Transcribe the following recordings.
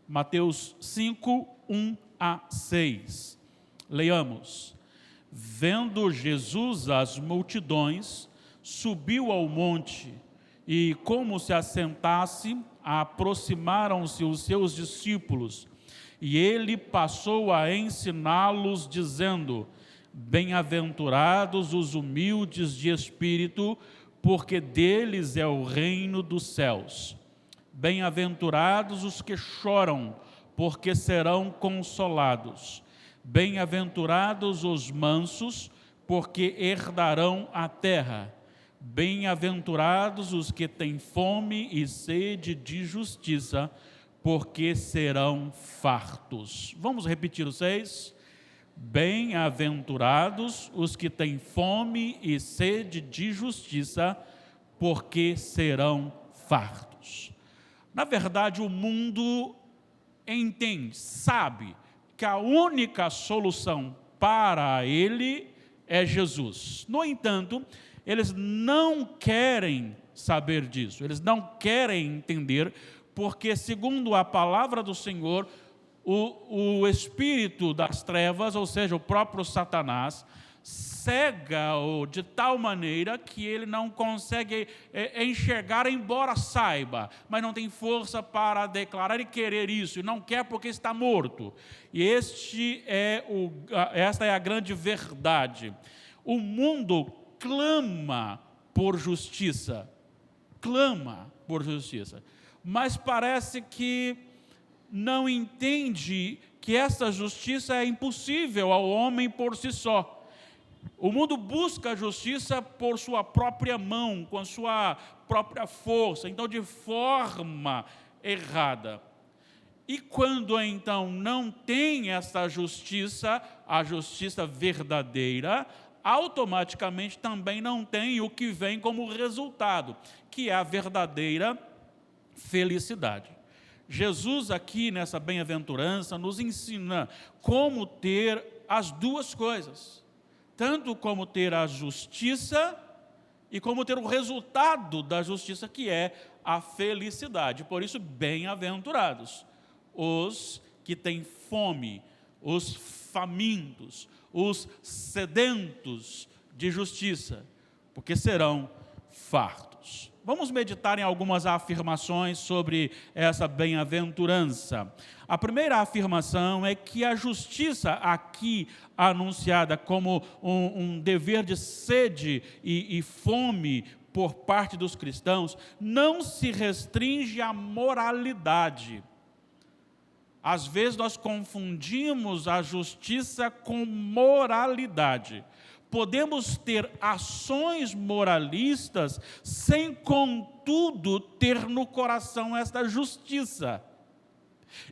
Mateus 5, 1 a 6. Leiamos. Vendo Jesus as multidões, subiu ao monte, e como se assentasse, aproximaram-se os seus discípulos, e ele passou a ensiná-los, dizendo: Bem-aventurados os humildes de espírito, porque deles é o reino dos céus. Bem-aventurados os que choram, porque serão consolados. Bem-aventurados os mansos, porque herdarão a terra. Bem-aventurados os que têm fome e sede de justiça, porque serão fartos. Vamos repetir os 6? Bem-aventurados os que têm fome e sede de justiça, porque serão fartos. Na verdade, o mundo entende, sabe que a única solução para ele é Jesus. No entanto, eles não querem saber disso, eles não querem entender, porque, segundo a palavra do Senhor, o espírito das trevas, ou seja, o próprio Satanás, cega-o de tal maneira que ele não consegue enxergar, embora saiba, mas não tem força para declarar e querer isso, e não quer porque está morto. E esta é a grande verdade. O mundo clama por justiça, mas parece que não entende que essa justiça é impossível ao homem por si só. O mundo busca a justiça por sua própria mão, com a sua própria força, então de forma errada. E quando então não tem essa justiça, a justiça verdadeira, automaticamente também não tem o que vem como resultado, que é a verdadeira felicidade. Jesus aqui nessa bem-aventurança nos ensina como ter as duas coisas, tanto como ter a justiça e como ter o resultado da justiça, que é a felicidade. Por isso, bem-aventurados os que têm fome, os famintos, os sedentos de justiça, porque serão fartos. Vamos meditar em algumas afirmações sobre essa bem-aventurança. A primeira afirmação é que a justiça aqui anunciada como um dever de sede e fome por parte dos cristãos não se restringe à moralidade. Às vezes nós confundimos a justiça com moralidade. Podemos ter ações moralistas sem, contudo, ter no coração esta justiça.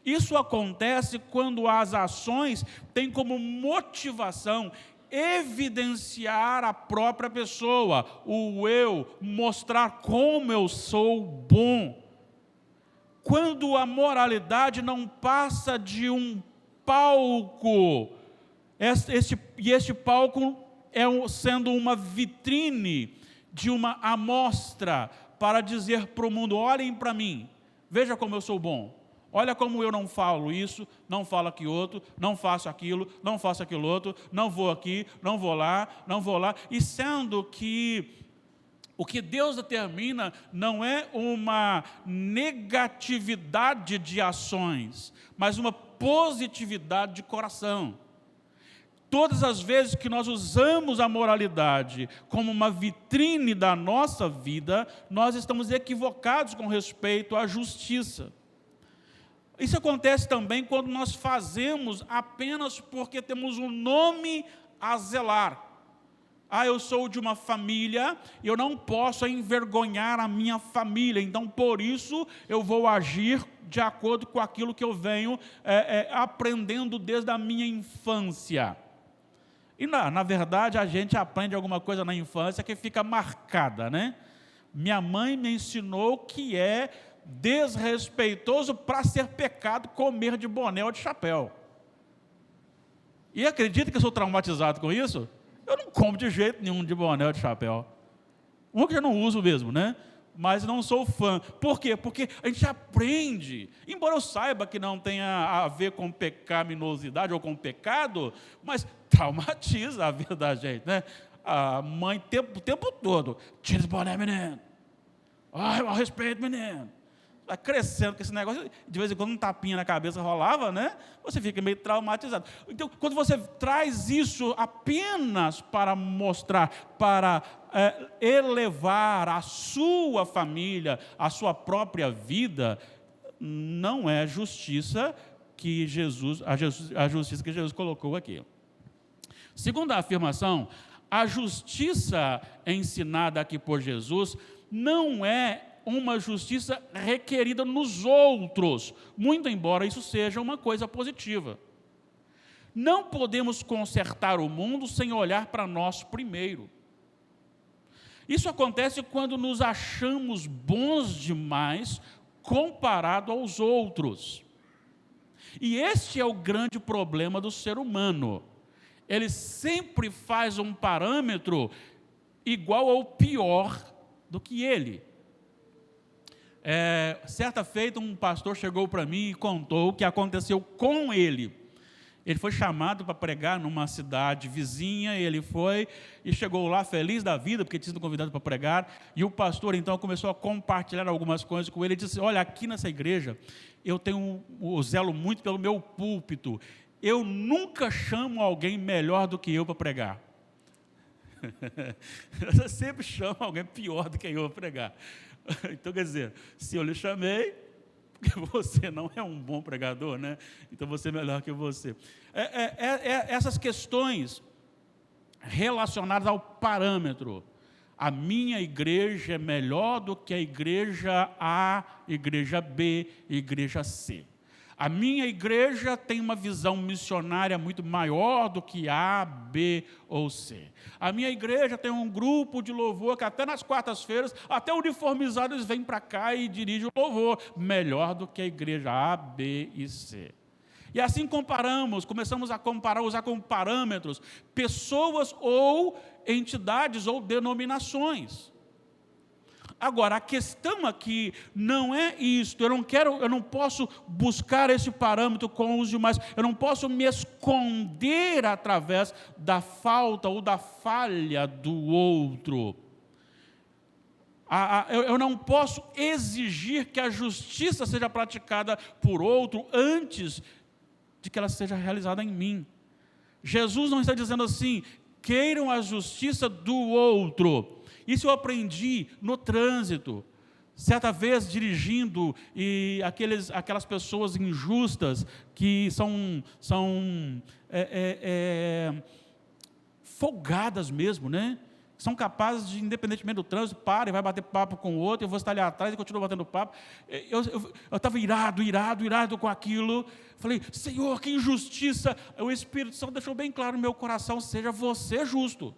Isso acontece quando as ações têm como motivação evidenciar a própria pessoa, o eu, mostrar como eu sou bom. Quando a moralidade não passa de um palco, este palco sendo uma vitrine de uma amostra para dizer para o mundo: olhem para mim, veja como eu sou bom, olha como eu não falo isso, não falo aquilo outro, não faço aquilo, não faço aquilo outro, não vou aqui, não vou lá, e sendo que o que Deus determina não é uma negatividade de ações, mas uma positividade de coração. Todas as vezes que nós usamos a moralidade como uma vitrine da nossa vida, nós estamos equivocados com respeito à justiça. Isso acontece também quando nós fazemos apenas porque temos um nome a zelar. Eu sou de uma família, eu não posso envergonhar a minha família, então por isso eu vou agir de acordo com aquilo que eu venho aprendendo desde a minha infância. E na verdade a gente aprende alguma coisa na infância que fica marcada, né? Minha mãe me ensinou que é desrespeitoso para ser pecado comer de boné ou de chapéu. E acredita que eu sou traumatizado com isso? Eu não como de jeito nenhum de boné ou de chapéu. Um que eu não uso mesmo, né? mas não sou fã. Por quê? Porque a gente aprende, embora eu saiba que não tenha a ver com pecaminosidade ou com pecado, mas traumatiza a vida da gente, né? A mãe o tempo todo, tira esse boné, menino. Ai, ao respeito, menino. Vai crescendo com esse negócio, de vez em quando um tapinha na cabeça rolava, né? Você fica meio traumatizado. Então, quando você traz isso apenas para mostrar, para elevar a sua família, a sua própria vida, não é justiça que a justiça que Jesus colocou aqui. Segunda afirmação, a justiça ensinada aqui por Jesus não é uma justiça requerida nos outros, muito embora isso seja uma coisa positiva. Não podemos consertar o mundo sem olhar para nós primeiro. Isso acontece quando nos achamos bons demais comparado aos outros. E este é o grande problema do ser humano. Ele sempre faz um parâmetro igual ao pior do que ele. Certa feita, um pastor chegou para mim e contou o que aconteceu com ele. Ele foi chamado para pregar numa cidade vizinha, ele foi e chegou lá feliz da vida, porque tinha sido convidado para pregar, e o pastor então começou a compartilhar algumas coisas com ele, e disse: olha, aqui nessa igreja, eu tenho o zelo muito pelo meu púlpito, eu nunca chamo alguém melhor do que eu para pregar. Eu sempre chamo alguém pior do que eu para pregar. Então, quer dizer, se eu lhe chamei, porque você não é um bom pregador, né? Então você é melhor que você. Essas questões relacionadas ao parâmetro. A minha igreja é melhor do que a igreja A, igreja B, igreja C. A minha igreja tem uma visão missionária muito maior do que A, B ou C. A minha igreja tem um grupo de louvor que até nas quartas-feiras, até uniformizados, vêm para cá e dirigem o louvor, melhor do que a igreja A, B e C. E assim começamos a comparar, usar como parâmetros pessoas ou entidades ou denominações. Agora, a questão aqui não é isto, eu não posso buscar esse parâmetro com os demais, eu não posso me esconder através da falta ou da falha do outro. Eu não posso exigir que a justiça seja praticada por outro antes de que ela seja realizada em mim. Jesus não está dizendo assim, queiram a justiça do outro. Isso eu aprendi no trânsito. Certa vez, dirigindo, e aquelas pessoas injustas, que são folgadas mesmo, né? São capazes de, independentemente do trânsito, para e vai bater papo com o outro, eu vou estar ali atrás e continuo batendo papo. Eu estava irado com aquilo. Falei, Senhor, que injustiça. O Espírito Santo deixou bem claro no meu coração, seja você justo.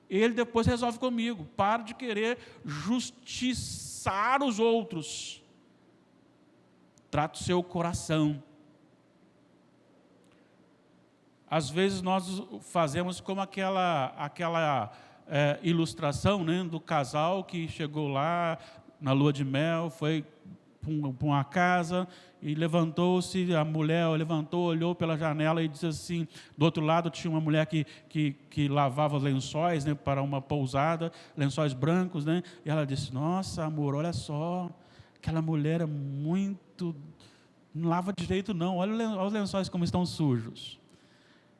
Ele depois resolve comigo. Para de querer justiçar os outros. Trata o seu coração. Às vezes nós fazemos como aquela ilustração, né, do casal que chegou lá na lua de mel, foi para uma casa e levantou-se, a mulher levantou, olhou pela janela e disse assim, do outro lado tinha uma mulher que lavava lençóis, né, para uma pousada, lençóis brancos, né, e ela disse, nossa amor, olha só, aquela mulher é muito, não lava direito não, olha os lençóis como estão sujos.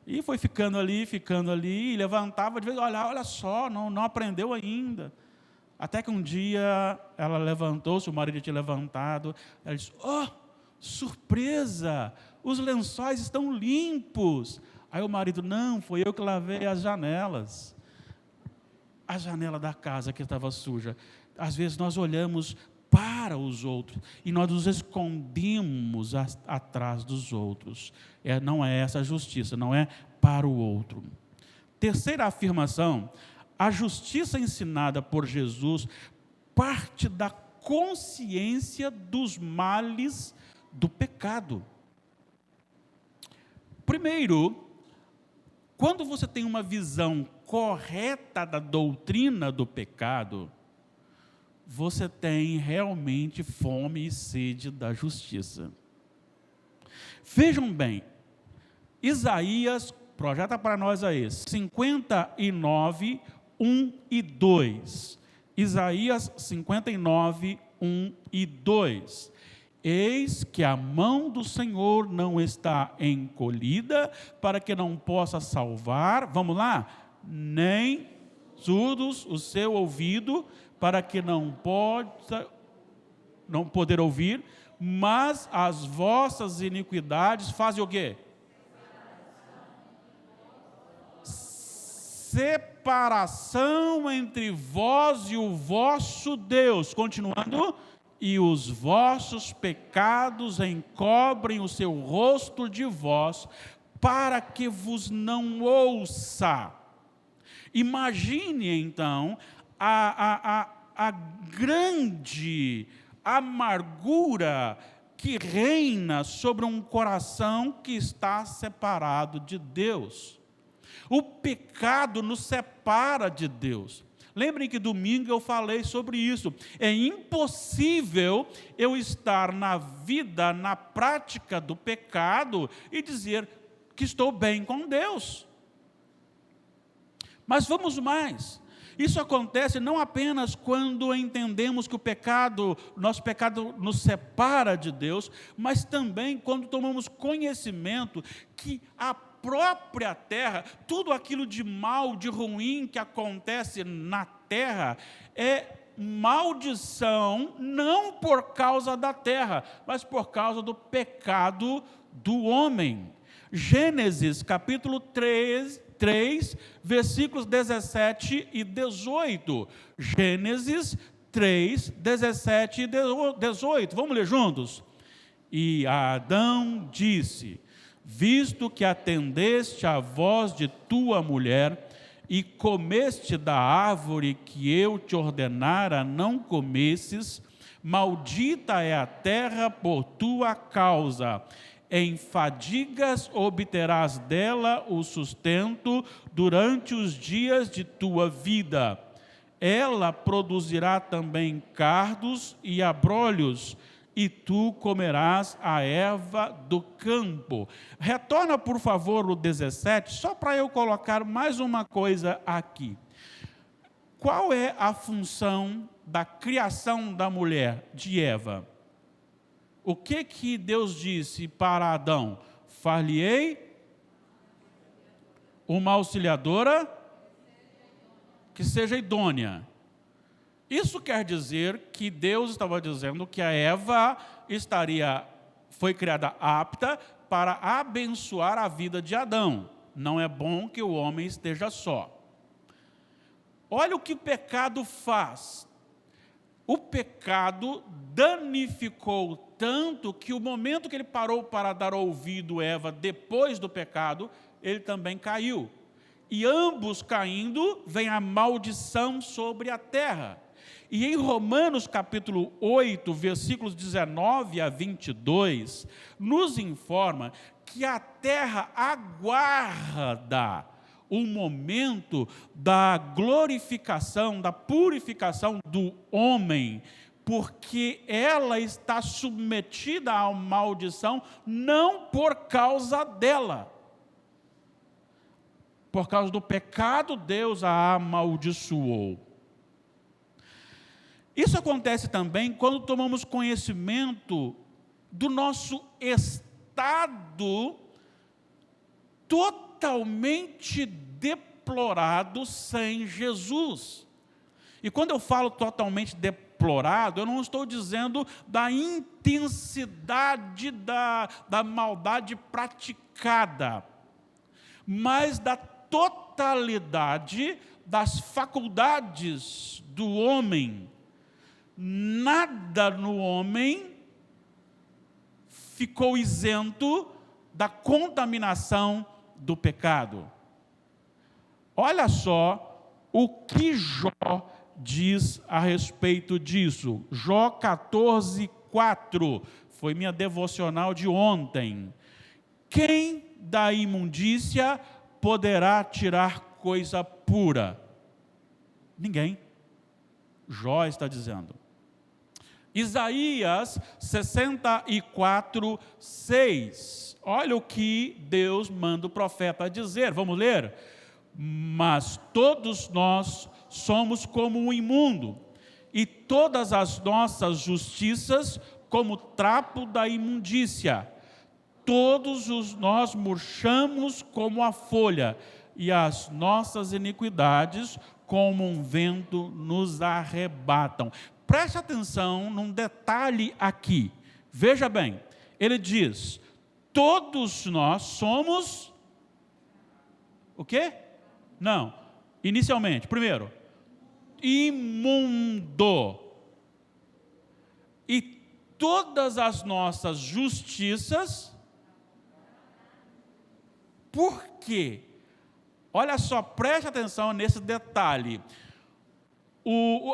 E foi ficando ali, e levantava, de vez, olha só, não aprendeu ainda. Até que um dia ela levantou-se, o marido tinha levantado, ela disse, oh, surpresa, os lençóis estão limpos. Aí o marido, não, foi eu que lavei as janelas. A janela da casa que estava suja. Às vezes nós olhamos para os outros e nós nos escondemos atrás dos outros. Não é essa a justiça, não é para o outro. Terceira afirmação, a justiça ensinada por Jesus parte da consciência dos males do pecado. Primeiro, quando você tem uma visão correta da doutrina do pecado, você tem realmente fome e sede da justiça. Vejam bem, Isaías, projeta para nós aí, 59, 1 e 2. Isaías 59, 1 e 2. Eis que a mão do Senhor não está encolhida, para que não possa salvar, vamos lá, nem surdos o seu ouvido, para que não poder ouvir, mas as vossas iniquidades fazem o quê? Separação entre vós e o vosso Deus. Continuando. E os vossos pecados encobrem o seu rosto de vós, para que vos não ouça. Imagine então a grande amargura que reina sobre um coração que está separado de Deus. O pecado nos separa de Deus. Lembrem que domingo eu falei sobre isso. É impossível eu estar na vida, na prática do pecado e dizer que estou bem com Deus. Mas vamos mais. Isso acontece não apenas quando entendemos que nosso pecado nos separa de Deus, mas também quando tomamos conhecimento que a própria terra, tudo aquilo de mal, de ruim que acontece na terra, é maldição, não por causa da terra, mas por causa do pecado do homem. Gênesis capítulo 3, versículos 17 e 18. Gênesis 3, 17 e 18. Vamos ler juntos? E Adão disse: visto que atendeste à voz de tua mulher e comeste da árvore que eu te ordenara não comesses, maldita é a terra por tua causa. Em fadigas obterás dela o sustento durante os dias de tua vida. Ela produzirá também cardos e abrolhos, e tu comerás a erva do campo. Retorna, por favor, o 17, só para eu colocar mais uma coisa aqui. Qual é a função da criação da mulher, de Eva? O que Deus disse para Adão? Far-lhe-ei uma auxiliadora que seja idônea. Isso quer dizer que Deus estava dizendo que a Eva foi criada apta para abençoar a vida de Adão. Não é bom que o homem esteja só. Olha o que o pecado faz. O pecado danificou tanto que o momento que ele parou para dar ouvido a Eva depois do pecado, ele também caiu. E ambos caindo, vem a maldição sobre a terra. E em Romanos capítulo 8, versículos 19 a 22, nos informa que a terra aguarda o momento da glorificação, da purificação do homem, porque ela está submetida à maldição não por causa dela. Por causa do pecado, Deus a amaldiçoou. Isso acontece também quando tomamos conhecimento do nosso estado totalmente deplorado sem Jesus. E quando eu falo totalmente deplorado, eu não estou dizendo da intensidade da maldade praticada, mas da totalidade das faculdades do homem. Nada no homem ficou isento da contaminação do pecado. Olha só o que Jó diz a respeito disso. Jó 14, 4, foi minha devocional de ontem. Quem da imundícia poderá tirar coisa pura? Ninguém. Jó está dizendo. Isaías 64, 6. Olha o que Deus manda o profeta dizer. Vamos ler? Mas todos nós somos como um imundo, e todas as nossas justiças como trapo da imundícia. Todos nós murchamos como a folha, e as nossas iniquidades como um vento nos arrebatam. Preste atenção num detalhe aqui. Veja bem, ele diz, todos nós somos o quê? Não, inicialmente, primeiro, imundo. E todas as nossas justiças, por quê? Olha só, preste atenção nesse detalhe.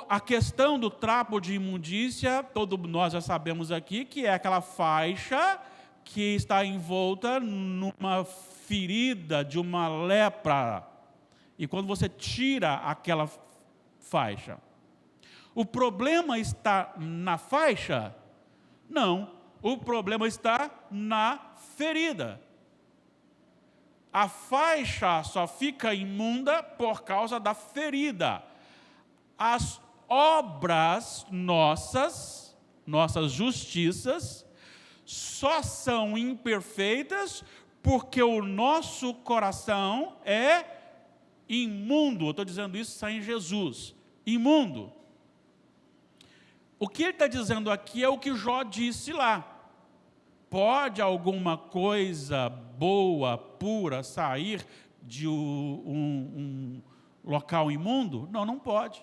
A questão do trapo de imundícia, todos nós já sabemos aqui, que é aquela faixa que está envolta numa ferida de uma lepra. E quando você tira aquela faixa, o problema está na faixa? Não, o problema está na ferida. A faixa só fica imunda por causa da ferida. As obras nossas justiças, só são imperfeitas porque o nosso coração é imundo. Eu estou dizendo isso sem Jesus. Imundo. O que ele está dizendo aqui é o que Jó disse lá. Pode alguma coisa boa, pura, sair de um local imundo? Não, não pode.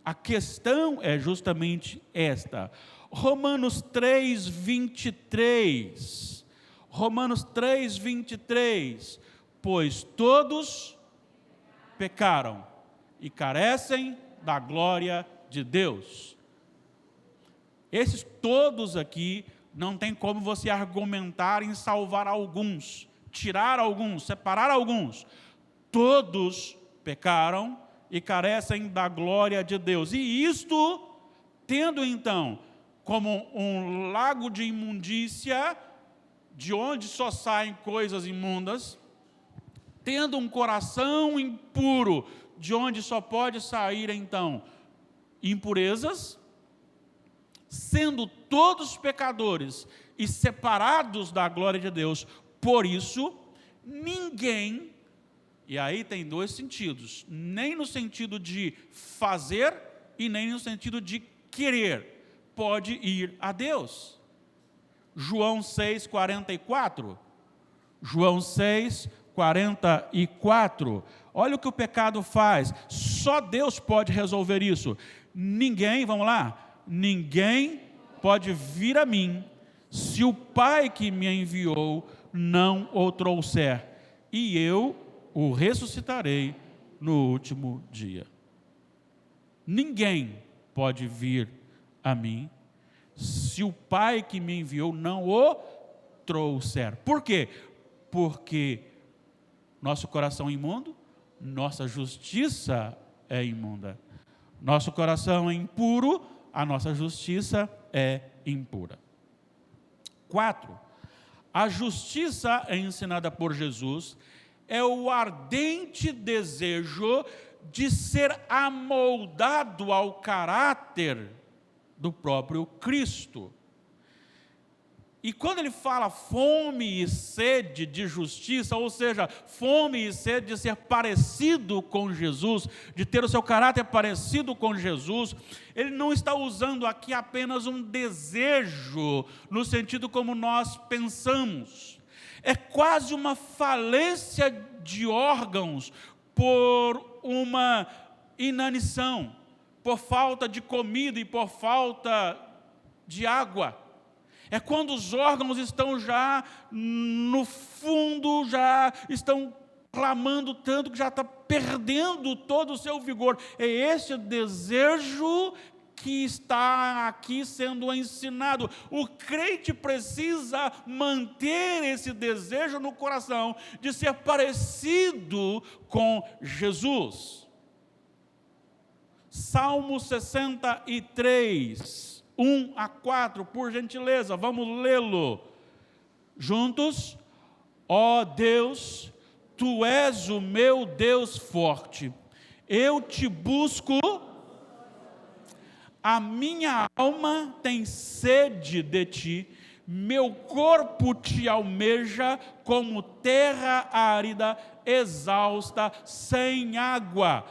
A questão é justamente esta. Romanos 3, 23. Romanos 3, 23. Pois todos pecaram e carecem da glória de Deus. Esses todos aqui, não tem como você argumentar em salvar alguns, tirar alguns, separar alguns. Todos pecaram e carecem da glória de Deus. E isto, tendo então como um lago de imundícia, de onde só saem coisas imundas, tendo um coração impuro, de onde só pode sair então impurezas, sendo todos pecadores e separados da glória de Deus, por isso, ninguém, e aí tem dois sentidos, nem no sentido de fazer e nem no sentido de querer, pode ir a Deus. João 6, 44. João 6, 44. Olha o que o pecado faz. Só Deus pode resolver isso. Ninguém, vamos lá, ninguém pode vir a mim se o Pai que me enviou não o trouxer, e eu o ressuscitarei no último dia. Ninguém pode vir a mim se o Pai que me enviou não o trouxer. Por quê? Porque nosso coração é imundo, nossa justiça é imunda. Nosso coração é impuro, a nossa justiça é impura. 4. A justiça ensinada por Jesus é o ardente desejo de ser amoldado ao caráter do próprio Cristo. E quando ele fala fome e sede de justiça, ou seja, fome e sede de ser parecido com Jesus, de ter o seu caráter parecido com Jesus, ele não está usando aqui apenas um desejo, no sentido como nós pensamos. É quase uma falência de órgãos por uma inanição, por falta de comida e por falta de água. É quando os órgãos estão já no fundo, já estão clamando tanto que já está perdendo todo o seu vigor. É esse o desejo que está aqui sendo ensinado. O crente precisa manter esse desejo no coração de ser parecido com Jesus. Salmo 63, 1 a 4, por gentileza, vamos lê-lo juntos. Ó Deus, Tu és o meu Deus forte, eu te busco, a minha alma tem sede de Ti, meu corpo te almeja como terra árida, exausta, sem água.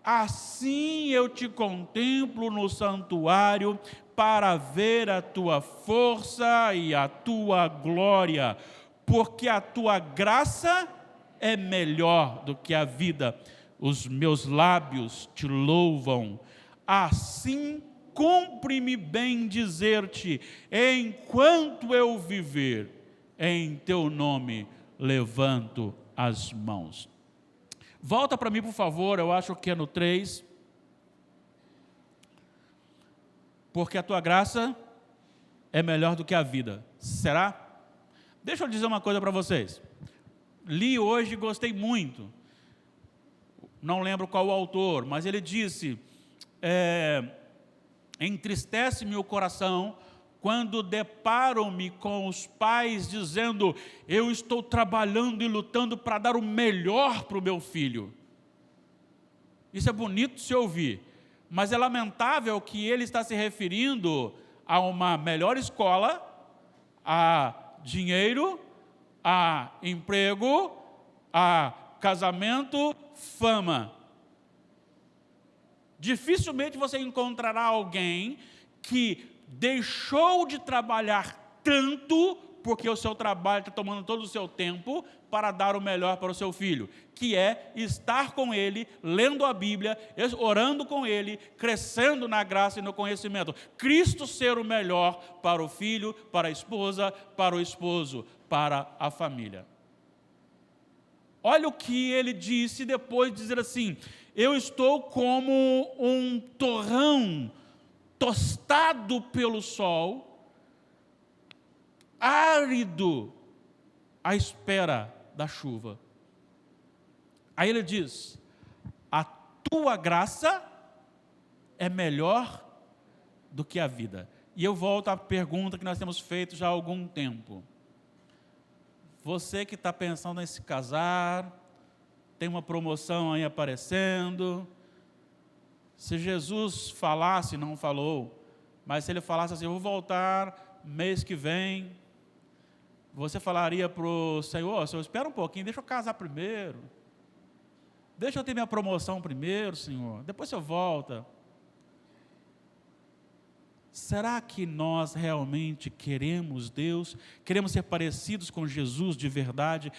Assim eu te contemplo no santuário, para ver a Tua força e a Tua glória, porque a Tua graça é melhor do que a vida. Os meus lábios te louvam. Assim cumpre-me bem dizer-te, enquanto eu viver, em Teu nome levanto as mãos. Volta para mim, por favor, eu acho que é no 3. Porque a Tua graça é melhor do que a vida. Será? Deixa eu dizer uma coisa para vocês. Li hoje e gostei muito. Não lembro qual o autor, mas ele disse: entristece-me o coração quando deparo-me com os pais dizendo: eu estou trabalhando e lutando para dar o melhor para o meu filho. Isso é bonito de se ouvir, mas é lamentável que ele está se referindo a uma melhor escola, a dinheiro, a emprego, a casamento, fama. Dificilmente você encontrará alguém que deixou de trabalhar tanto, porque o seu trabalho está tomando todo o seu tempo, para dar o melhor para o seu filho, que é estar com ele, lendo a Bíblia, orando com ele, crescendo na graça e no conhecimento. Cristo ser o melhor para o filho, para a esposa, para o esposo, para a família. Olha o que ele disse depois de dizer assim: eu estou como um torrão tostado pelo sol, árido à espera da chuva. Aí ele diz: a Tua graça é melhor do que a vida. E eu volto à pergunta que nós temos feito já há algum tempo. Você que está pensando em se casar, tem uma promoção aí aparecendo. Se Jesus falasse, não falou, mas se ele falasse assim: eu vou voltar mês que vem, você falaria para o Senhor: Senhor, espera um pouquinho, deixa eu casar primeiro, deixa eu ter minha promoção primeiro, Senhor, depois você volta. Será que nós realmente queremos Deus? Queremos ser parecidos com Jesus de verdade?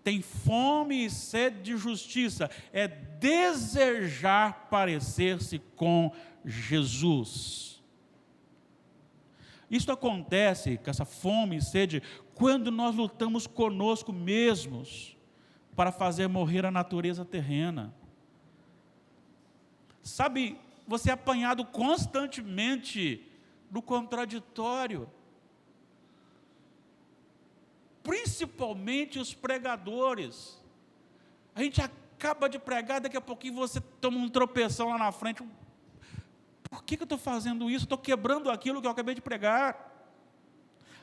Tem fome e sede de justiça, é desejar parecer-se com Jesus. Isso acontece, com essa fome e sede, quando nós lutamos conosco mesmos, para fazer morrer a natureza terrena. Sabe, você é apanhado constantemente no contraditório. Principalmente os pregadores. A gente acaba de pregar, daqui a pouquinho você toma um tropeção lá na frente. Por que eu estou fazendo isso? Estou quebrando aquilo que eu acabei de pregar.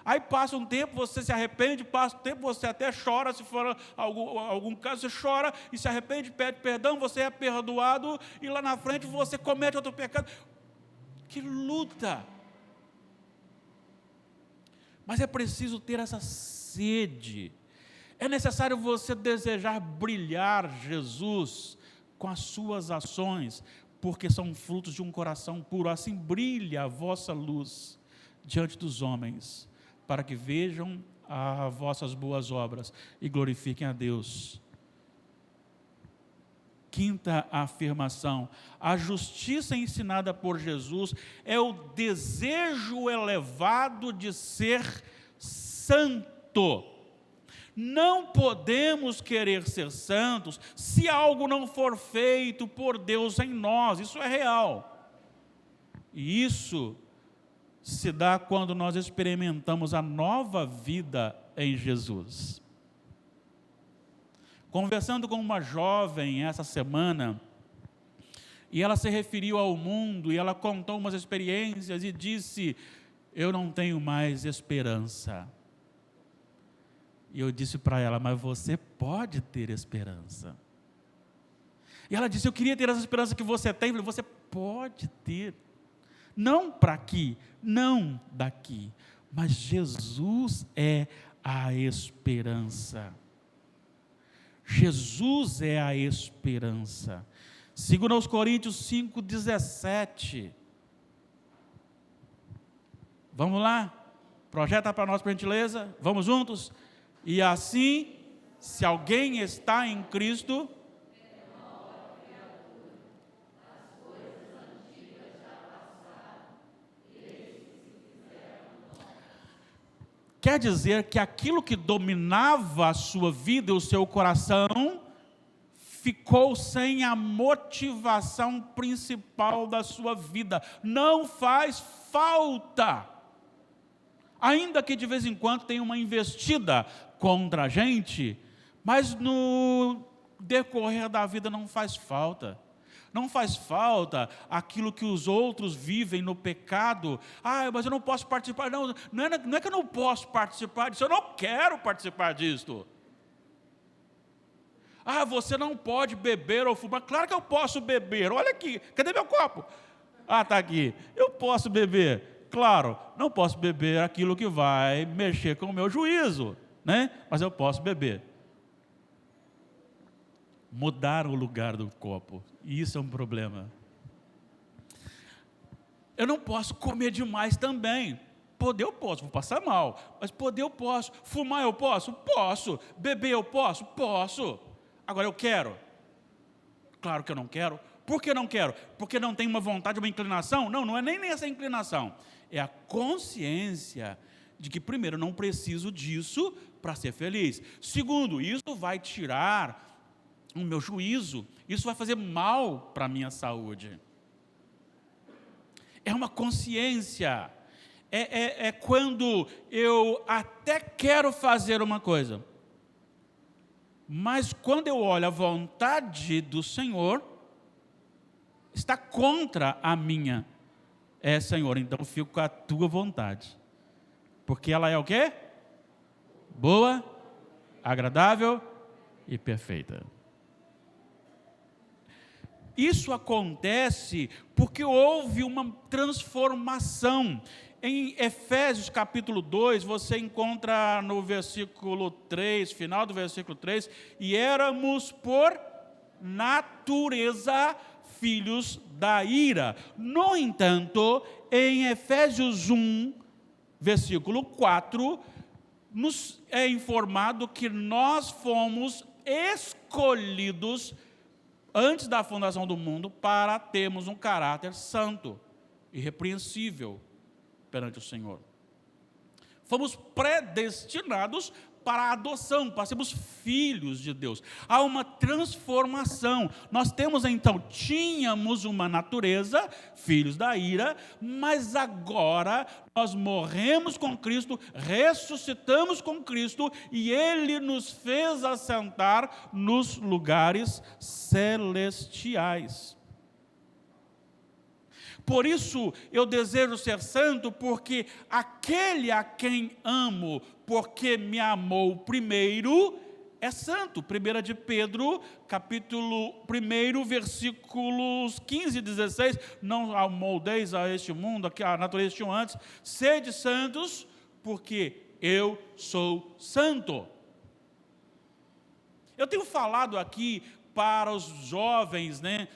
Aí passa um tempo, você se arrepende, passa um tempo, você até chora, se for algum caso, você chora e se arrepende, pede perdão, você é perdoado, e lá na frente você comete outro pecado. Que luta! Mas é preciso ter essa sede. É necessário você desejar brilhar Jesus com as suas ações, porque são frutos de um coração puro. Assim brilha a vossa luz diante dos homens, para que vejam as vossas boas obras e glorifiquem a Deus. Quinta afirmação: a justiça ensinada por Jesus é o desejo elevado de ser santo. Não podemos querer ser santos se algo não for feito por Deus em nós. Isso é real. E isso se dá quando nós experimentamos a nova vida em Jesus. Conversando com uma jovem essa semana, E ela se referiu ao mundo, e ela contou umas experiências e disse: eu não tenho mais esperança. E eu disse para ela: mas você pode ter esperança. E ela disse: eu queria ter essa esperança que você tem. Eu falei: você pode ter. Não para aqui, não daqui, mas Jesus é a esperança. Jesus é a esperança. Segundo aos Coríntios 5,17. Vamos lá? Projeta para nós, por gentileza. Vamos juntos? E assim, se alguém está em Cristo, quer dizer que aquilo que dominava a sua vida e o seu coração ficou sem a motivação principal da sua vida. Não faz falta. Ainda que de vez em quando tenha uma investida contra a gente, mas no decorrer da vida não faz falta. Não faz falta aquilo que os outros vivem no pecado. Ah, mas eu não posso participar. Não é que eu não posso participar disso, eu não quero participar disso. Ah, você não pode beber ou fumar. Claro que eu posso beber. Olha aqui, cadê meu copo? Ah, está aqui. Eu posso beber. Claro, não posso beber aquilo que vai mexer com o meu juízo, né? Mas eu posso beber. Mudar o lugar do copo, e isso é um problema. Eu não posso comer demais também. Poder eu posso, vou passar mal, mas poder eu posso. Fumar eu posso? Posso. Beber eu posso? Posso. Agora eu quero? Claro que eu não quero. Por que não quero? Porque não tenho uma vontade, uma inclinação? Não, não é nem essa inclinação. É a consciência de que, primeiro, eu não preciso disso para ser feliz. Segundo, isso vai tirar o meu juízo, isso vai fazer mal para a minha saúde. É uma consciência, é quando eu até quero fazer uma coisa, mas quando eu olho a vontade do Senhor, está contra a minha. Senhor, então eu fico com a tua vontade, porque ela é o quê? Boa, agradável e perfeita. Isso acontece porque houve uma transformação. Em Efésios capítulo 2, você encontra no versículo 3, final do versículo 3, e éramos por natureza filhos da ira. No entanto, em Efésios 1, versículo 4, nos é informado que nós fomos escolhidos antes da fundação do mundo, para termos um caráter santo, irrepreensível perante o Senhor. Fomos predestinados para a adoção, para sermos filhos de Deus. Há uma transformação. Nós tínhamos uma natureza, filhos da ira, mas agora nós morremos com Cristo, ressuscitamos com Cristo e Ele nos fez assentar nos lugares celestiais. Por isso eu desejo ser santo, porque aquele a quem amo, porque me amou primeiro, é santo. 1 de Pedro, capítulo 1, versículos 15 e 16, não amoldeis a este mundo, que a natureza tinha antes, sede santos, porque eu sou santo. Eu tenho falado aqui para os jovens, né?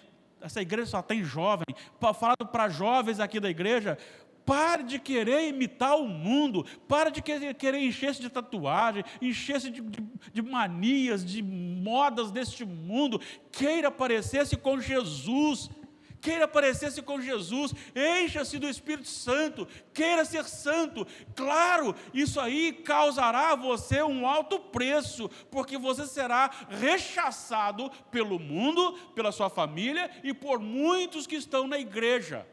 Essa igreja só tem jovem, falado para jovens aqui da igreja: pare de querer imitar o mundo, pare de querer encher-se de tatuagem, encher-se de manias, de modas deste mundo. Queira parecer-se com Jesus, encha-se do Espírito Santo, queira ser santo. Claro, isso aí causará a você um alto preço, porque você será rechaçado pelo mundo, pela sua família e por muitos que estão na igreja.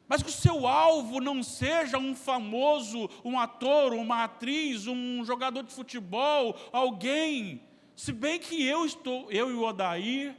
Mas que o seu alvo não seja um famoso, um ator, uma atriz, um jogador de futebol, alguém. Se bem que eu e o Odair,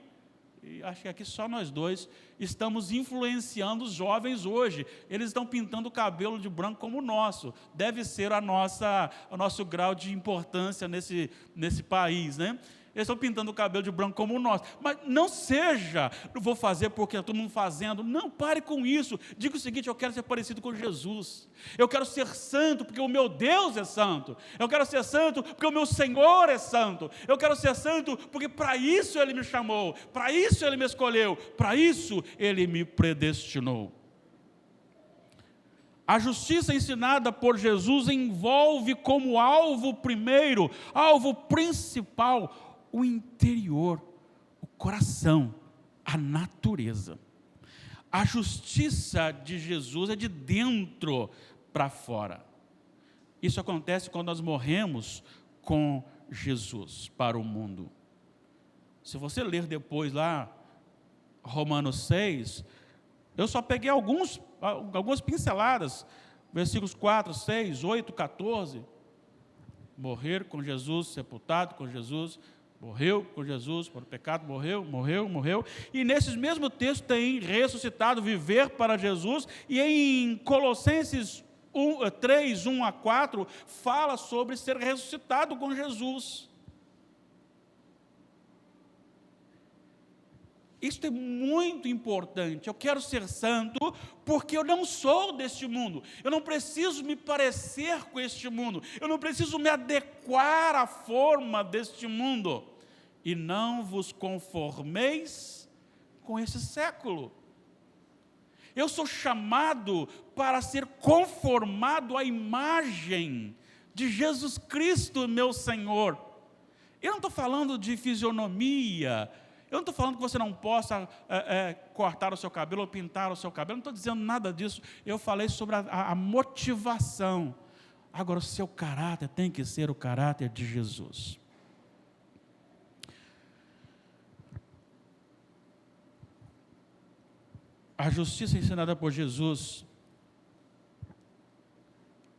e acho que aqui só nós dois estamos influenciando os jovens hoje. Eles estão pintando o cabelo de branco como o nosso. Deve ser o nosso grau de importância nesse país, né? Eles estão pintando o cabelo de branco como o nosso. Mas não seja, não vou fazer porque está todo mundo fazendo. Não, pare com isso. Diga o seguinte: eu quero ser parecido com Jesus. Eu quero ser santo porque o meu Deus é santo. Eu quero ser santo porque o meu Senhor é santo. Eu quero ser santo porque para isso Ele me chamou. Para isso Ele me escolheu. Para isso Ele me predestinou. A justiça ensinada por Jesus envolve como alvo primeiro, alvo principal, o interior, o coração, a natureza. A justiça de Jesus é de dentro para fora. Isso acontece quando nós morremos com Jesus para o mundo. Se você ler depois lá, Romanos 6, eu só peguei algumas pinceladas, versículos 4, 6, 8, 14. Morrer com Jesus, sepultado com Jesus, morreu com Jesus para o pecado, morreu. E nesses mesmos textos tem ressuscitado, viver para Jesus. E em Colossenses 3, 1 a 4, fala sobre ser ressuscitado com Jesus. Isso é muito importante. Eu quero ser santo porque eu não sou deste mundo. Eu não preciso me parecer com este mundo. Eu não preciso me adequar à forma deste mundo. E não vos conformeis com esse século. Eu sou chamado para ser conformado à imagem de Jesus Cristo, meu Senhor. Eu não estou falando de fisionomia. Eu não estou falando que você não possa cortar o seu cabelo ou pintar o seu cabelo. Eu não estou dizendo nada disso. Eu falei sobre a motivação. Agora, o seu caráter tem que ser o caráter de Jesus. A justiça ensinada por Jesus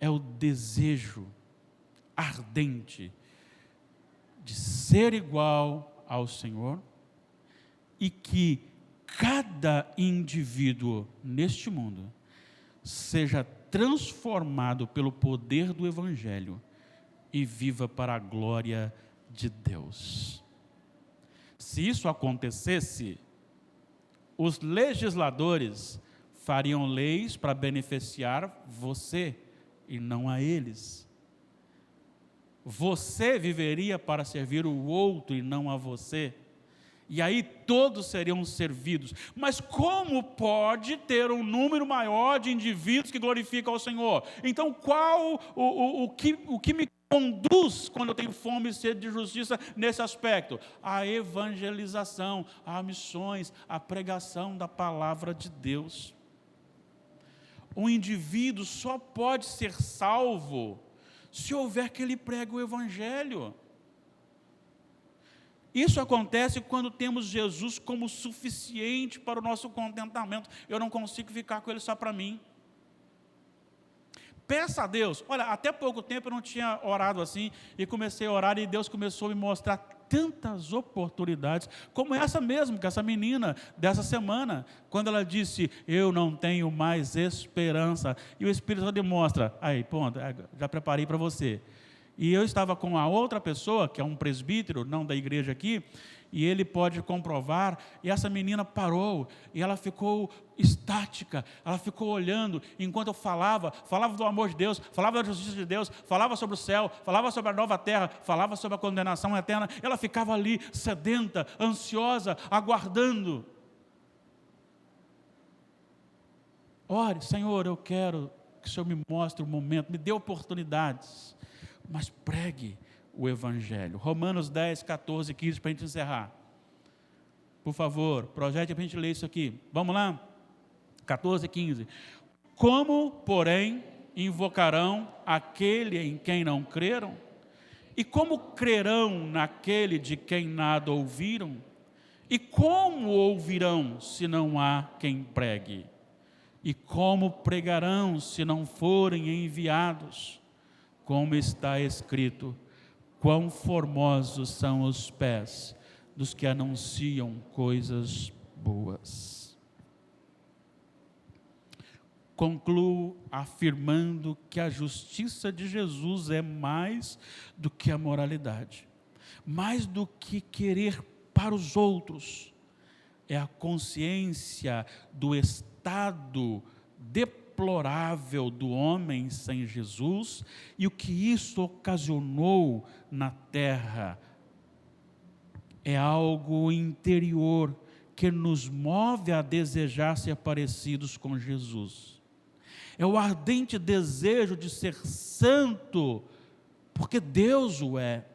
é o desejo ardente de ser igual ao Senhor, e que cada indivíduo neste mundo seja transformado pelo poder do Evangelho e viva para a glória de Deus. Se isso acontecesse, os legisladores fariam leis para beneficiar você e não a eles. Você viveria para servir o outro e não a você. E aí todos seriam servidos. Mas como pode ter um número maior de indivíduos que glorificam ao Senhor? Então qual o que me conduz quando eu tenho fome e sede de justiça nesse aspecto? A evangelização, as missões, a pregação da palavra de Deus. Um indivíduo só pode ser salvo se houver que ele pregue o Evangelho. Isso acontece quando temos Jesus como suficiente para o nosso contentamento. Eu não consigo ficar com Ele só para mim. Peça a Deus. Olha, até pouco tempo eu não tinha orado assim, e comecei a orar, e Deus começou a me mostrar tantas oportunidades, como essa mesmo, que essa menina dessa semana, quando ela disse: eu não tenho mais esperança, e o Espírito Santo demonstra: aí, ponto, já preparei para você. E eu estava com a outra pessoa, que é um presbítero, não da igreja aqui, e ele pode comprovar, e essa menina parou, e ela ficou estática, ela ficou olhando, enquanto eu falava do amor de Deus, falava da justiça de Deus, falava sobre o céu, falava sobre a nova terra, falava sobre a condenação eterna, ela ficava ali, sedenta, ansiosa, aguardando. Ore: Senhor, eu quero que o Senhor me mostre o momento, me dê oportunidades, mas pregue o Evangelho. Romanos 10, 14, 15, para a gente encerrar. Por favor, projete para a gente ler isso aqui. Vamos lá? 14, 15. Como, porém, invocarão aquele em quem não creram? E como crerão naquele de quem nada ouviram? E como ouvirão se não há quem pregue? E como pregarão se não forem enviados? Como está escrito: quão formosos são os pés dos que anunciam coisas boas. Concluo afirmando que a justiça de Jesus é mais do que a moralidade, mais do que querer para os outros. É a consciência do estado deplorável do homem sem Jesus e o que isso ocasionou na terra. É algo interior que nos move a desejar ser parecidos com Jesus. É o ardente desejo de ser santo, porque Deus o é,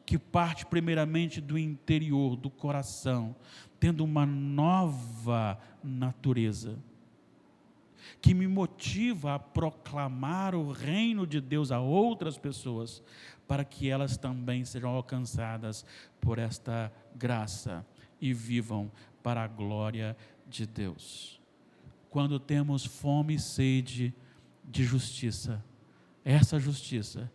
que parte primeiramente do interior, do coração, tendo uma nova natureza, que me motiva a proclamar o reino de Deus a outras pessoas, para que elas também sejam alcançadas por esta graça e vivam para a glória de Deus. Quando temos fome e sede de justiça, essa justiça,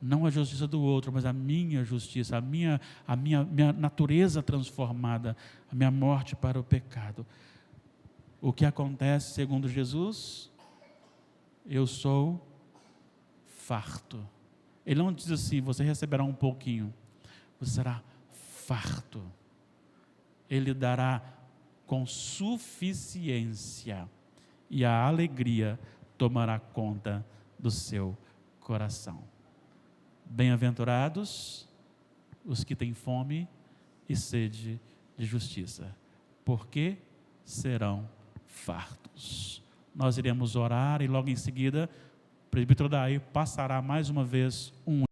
não a justiça do outro, mas a minha justiça, a minha natureza transformada, a minha morte para o pecado. O que acontece segundo Jesus? Eu sou farto. Ele não diz assim, você receberá um pouquinho, você será farto. Ele dará com suficiência e a alegria tomará conta do seu coração. Bem-aventurados os que têm fome e sede de justiça, porque serão fartos. Nós iremos orar e logo em seguida o presbítero Daí passará mais uma vez um